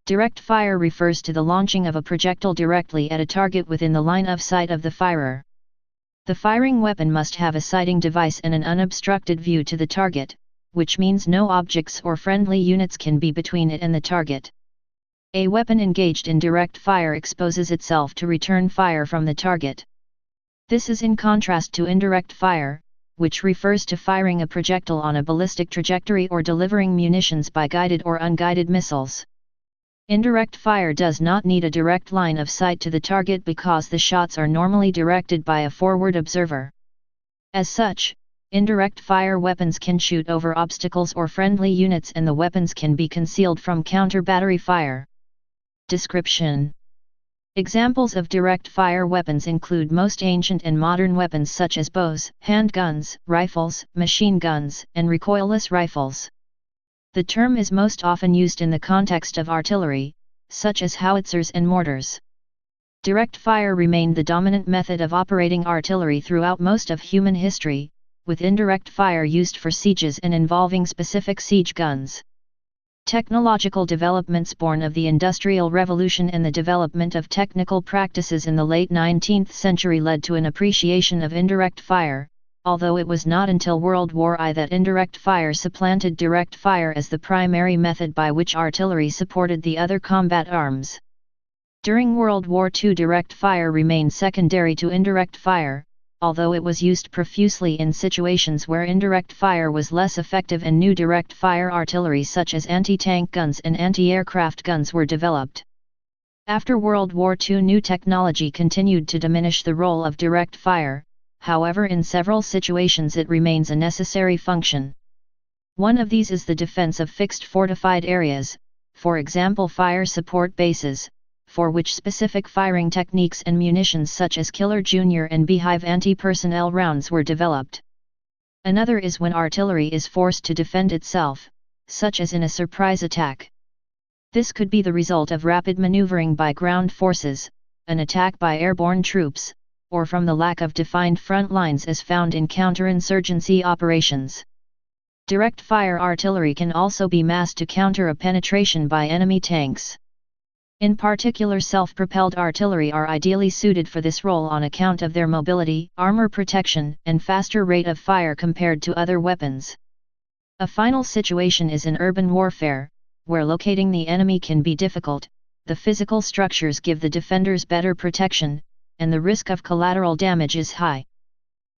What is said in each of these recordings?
Direct fire refers to the launching of a projectile directly at a target within the line of sight of the firer. The firing weapon must have a sighting device and an unobstructed view to the target, which means no objects or friendly units can be between it and the target. A weapon engaged in direct fire exposes itself to return fire from the target. This is in contrast to indirect fire, which refers to firing a projectile on a ballistic trajectory or delivering munitions by guided or unguided missiles. Indirect fire does not need a direct line of sight to the target because the shots are normally directed by a forward observer. As such, indirect fire weapons can shoot over obstacles or friendly units, and the weapons can be concealed from counter-battery fire. Description: examples of direct fire weapons include most ancient and modern weapons such as bows, handguns, rifles, machine guns, and recoilless rifles. The term is most often used in the context of artillery, such as howitzers and mortars. Direct fire remained the dominant method of operating artillery throughout most of human history, with indirect fire used for sieges and involving specific siege guns. Technological developments born of the Industrial Revolution and the development of technical practices in the late 19th century led to an appreciation of indirect fire, although it was not until World War I that indirect fire supplanted direct fire as the primary method by which artillery supported the other combat arms. During World War II, direct fire remained secondary to indirect fire, although it was used profusely in situations where indirect fire was less effective, and new direct fire artillery such as anti-tank guns and anti-aircraft guns were developed. After World War II, new technology continued to diminish the role of direct fire. However, in several situations it remains a necessary function. One of these is the defense of fixed fortified areas, for example fire support bases, for which specific firing techniques and munitions such as Killer Jr. and Beehive anti-personnel rounds were developed. Another is when artillery is forced to defend itself, such as in a surprise attack. This could be the result of rapid maneuvering by ground forces, an attack by airborne troops, or from the lack of defined front lines as found in counterinsurgency operations. Direct fire artillery can also be massed to counter a penetration by enemy tanks. In particular, self-propelled artillery are ideally suited for this role on account of their mobility, armor protection, and faster rate of fire compared to other weapons. A final situation is in urban warfare, where locating the enemy can be difficult. The physical structures give the defenders better protection, and the risk of collateral damage is high.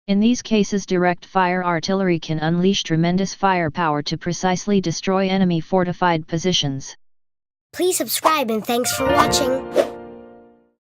In these cases, direct fire artillery can unleash tremendous firepower to precisely destroy enemy fortified positions. Please subscribe and thanks for watching.